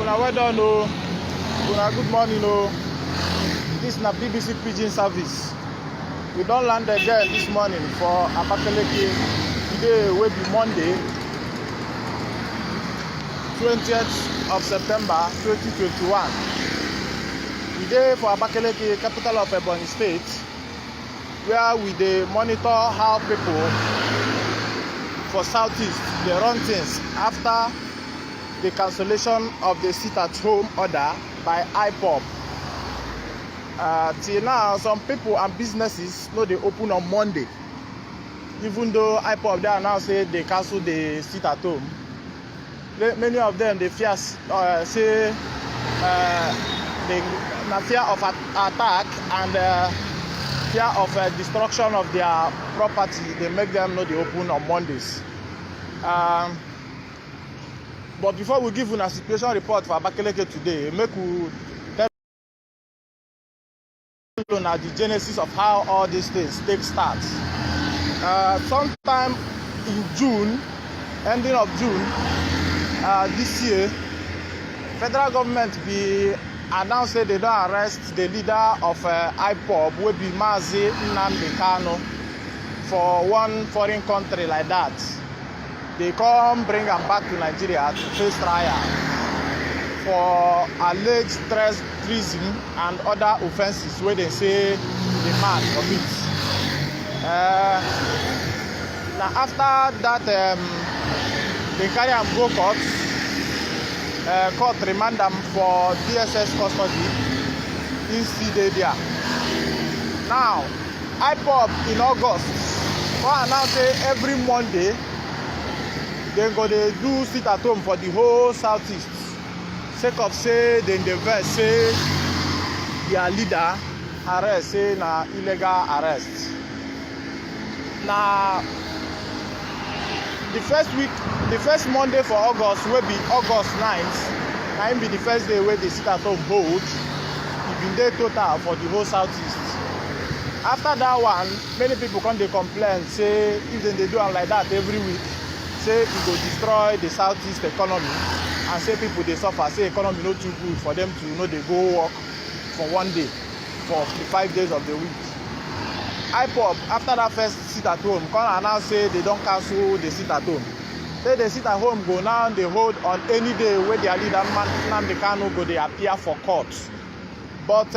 Una well done, oh. Una good morning, oh. This is na BBC Pidgin service. We don land again this morning for Abakaliki. Today will be Monday, 20th of September 2021. We dey for Abakaliki, capital of Ebonyi State, where we dey monitor how people for Southeast dey run things after the cancellation of the sit-at-home order by IPOB. Till now, some people and businesses no dey open on Monday, even though IPOB dey now say they cancel the sit-at-home. Many of them dey fear say na fear of attack and fear of destruction of their property. They make them no dey open on Mondays. But before we give una situation report for Abakaliki today, make we tell una the genesis of how all these things take start. Sometime in June, ending of June this year, federal government be announced say they don arrest the leader of IPOB, wey be Mazi Nnamdi Kanu, for one foreign country like that. They come bring am back to Nigeria to face trial for alleged treason and other offences wey they say the man commit. Now after that, they carry am go court. Court remand am for DSS custody. He still dey there. Now, IPOB in August come announce say every Monday they go dey do sit at home for the whole Southeast, sake of say dem dey vex say their leader arrest, say na illegal arrest. Na the first Monday for August, wey be August 9th, na im be the first day wey the sit at home hold. E bin dey total for the whole Southeast. After that one, many people come dey complain say if dem dey do am like that every week, say e go destroy the Southeast economy, and say people dey suffer, say economy no too good for them to dey go work for one day for the 5 days of the week. IPOB, after that first sit at home, come announce say they don cancel the sit at home. Say the sit at home go now dey hold on any day wey their leader Nnamdi Kanu go dey appear for court. But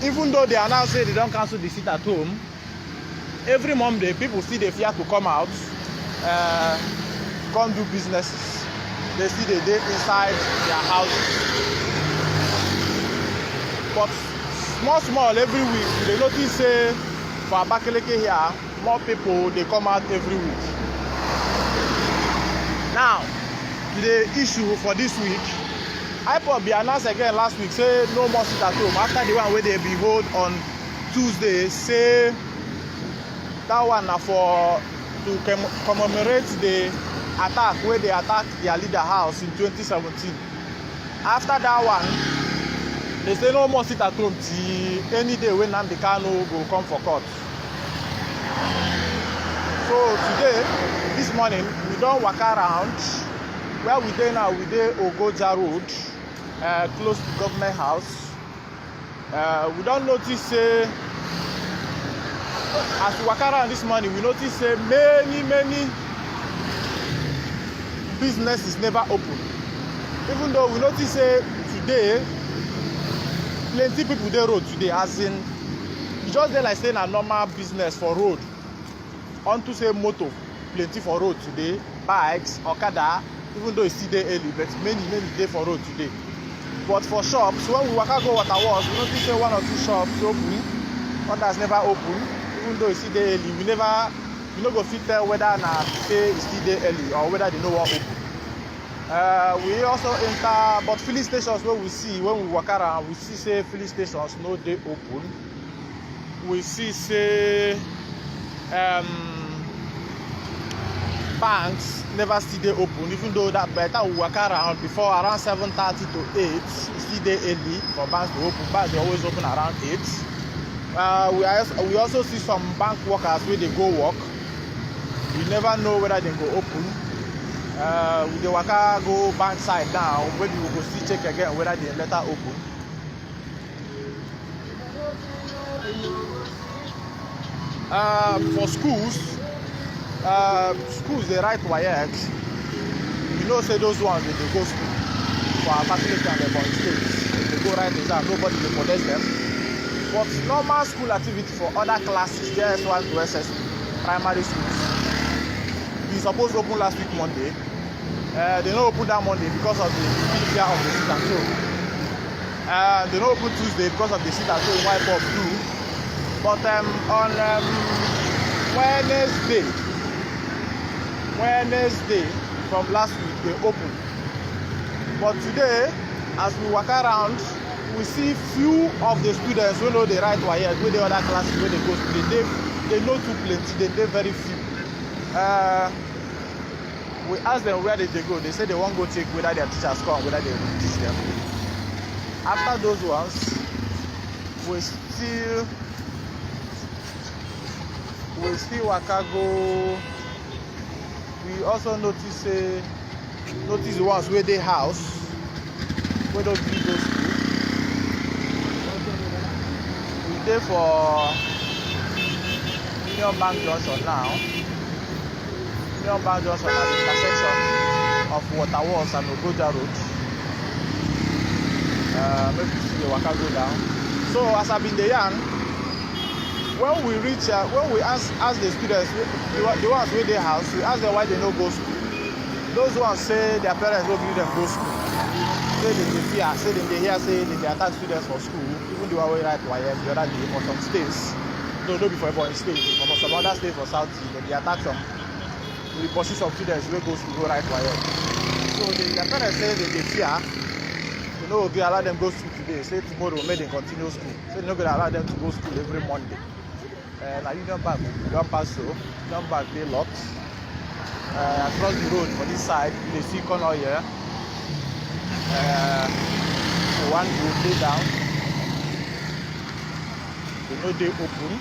even though they announce say they don cancel the sit at home, every Monday people still dey fear to come out, come do businesses. They still dey inside their houses. But small every week, they notice say for Abakaliki here, more people they come out every week. Now, the issue for this week, IPOB be announced again last week say no more sit at home after the one where they be hold on Tuesday. Say that one na for to commemorate the attack where they attacked their leader house in 2017. After that one, they say no more sit at home till any day when Nnamdi Kanu go come for court. So today, this morning, we don waka around. Where we dey now, we dey Ogoja Road, close to government house. We don notice say, as we waka around this morning, we notice say many businesses never open. Even though we notice say today, plenty people dey road today, as in e just dey like say na normal business for road. Unto say motor plenty for road today, bikes, okada, even though e still dey early, but many dey for road today. But for shops, when we waka go water works, we notice say 1 or 2 shops open, others never open. Even though e still dey early, we no go fit tell whether na say e still dey early or whether they no wan open. We also enter, but filling stations wey we see when we waka around, we see say filling stations no dey open. We see say banks never still dey open, even though that by the time we waka around before around 7:30 to 8, e still dey early for banks to open. Banks dey always open around 8. We also see some bank workers wey dey go work. We never know whether they go open. We dey waka go bank side now, maybe we go still check again whether the letter open. For schools they write WAEC. You know, say those ones they go school for Abakaliki and Ebonyi State. They go write exam, nobody dey contest them. But normal school activity for other classes, JS1 to SS2, primary schools, we supposed to open last week Monday. They don't open that Monday because of the fear of the sit and show. They don't open Tuesday because of the sit and show wipe up too. But on Wednesday from last week they opened. But today, as we walk around, we see few of the students who know the right WAEC, where the other classes where they go to. They know too plenty. They very few. We ask them where did they go. They say they won't go check whether their teachers come, whether they will teach them. After those ones, we still waka go. We also notice the ones where they house, where don't be go school. We there for Union Bank Junction now. Union Bank Junction at the intersection of Waterworks and Ogoja Road. Maybe you see the waka go down. So as I've been there, when we reach, when we ask the students, the ones with their house, we ask them why they don't go school. Those ones say their parents don't give them go school. Say they fear, say they hear, say they attack students for school. Even the one way right WAEC the other day for some states. No, not before Ebonyi State, but for some other states for South Sea, they attack some. We pursue some students who go school go right WAEC. So their parents say they fear. You know, we allow them go school today. Say tomorrow we make them continue school. So they're not going to allow them to go school every Monday. Now Union Bank, we don't pass so. Union Bank they locked. Across the road for this side, you see corner here. One will lay down. They know they open.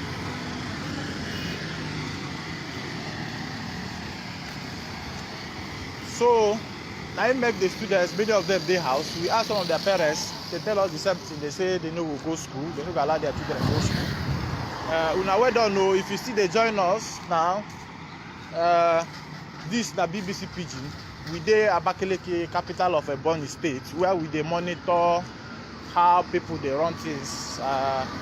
So now it make the students, many of them they house. We ask some of their parents, they tell us the same thing. They say they know we'll go school, they don't allow their children to go school. Una we don't know if you see they join us now. This na BBC Pidgin. We dey Abakaliki, capital of Ebonyi State, where we dey monitor how people they run things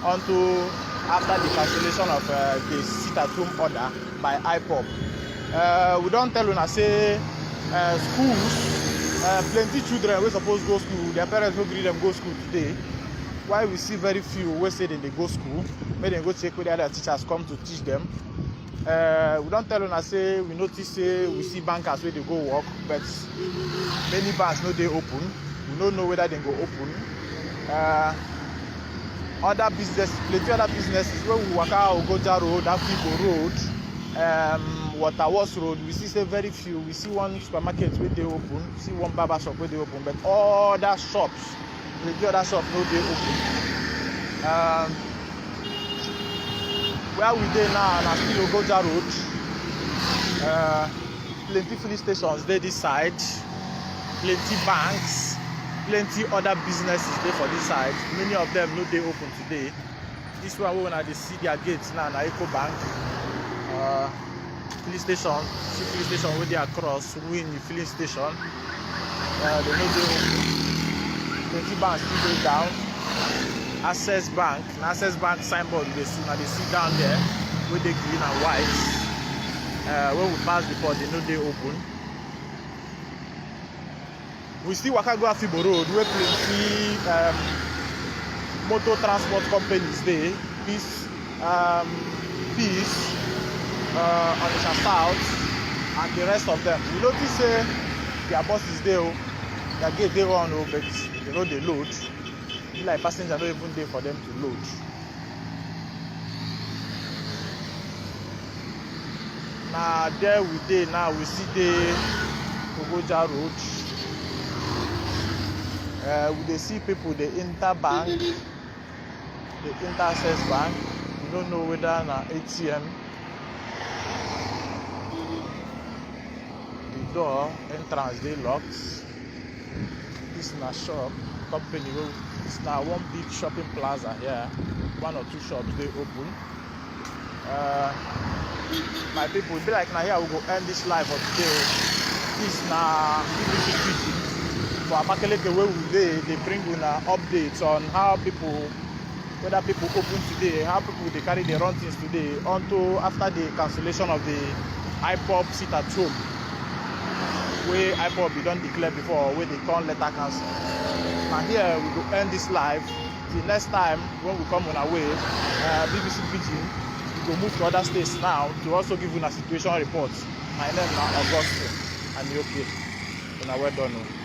until after the cancellation of the sit-at-home order by IPOB. We don't tell una say schools, plenty children we suppose go school, their parents will agree them go school today. Why we see very few we say they go school, make them go check whether their teachers come to teach them. We don't tell una say we notice say we see bankers where they go work, but many banks no they open. We don't know whether they go open. Other business, plenty other businesses where we walk out Ogoja Road, Afibo Road, Waterworks Road, we see say very few. We see one supermarket where they open, we see one barber shop where they open, but other shops, plenty other shops no they open. Where we dey now na still Ogoja Road. Plenty filling stations dey this side, plenty banks, plenty other businesses dey for this side. Many of them no dey open today. This one wey una dey see their gates now na Eco Bank. Filling station, see filling station wey dey across, win filling station. They no dey open. Plenty banks still dey down. Access Bank signboard they see down there with the green and white. When we pass before they know they open. We still waka go Afibo Road where plenty motor transport companies there. Peace, Onitsha South and the rest of them. We notice their buses there, their gate they run, but they know they load. Like passengers are not even there for them to load. Now there we dey now we see the Ogoja Road. We dey see people they enter bank, they enter Access Bank. We don't know whether na ATM. door entrance dey locked. This na shop company wey this na one big shopping plaza here. One or two shops dey open. My people, e be like na here we go end this live for today. This na BBC Pidgin for Abakaliki wey we dey bring una updates on how people, whether people open today, how people dey carry the run things today unto after the cancellation of the IPOB sit at home wey IPOB be don declare before, wey dey turn letter cancel. Na here we go end this live till next time when we come on our way. BBC Pidgin, we go move to other states now to also give una situation reports. My name na Augustine and okay. Una well done.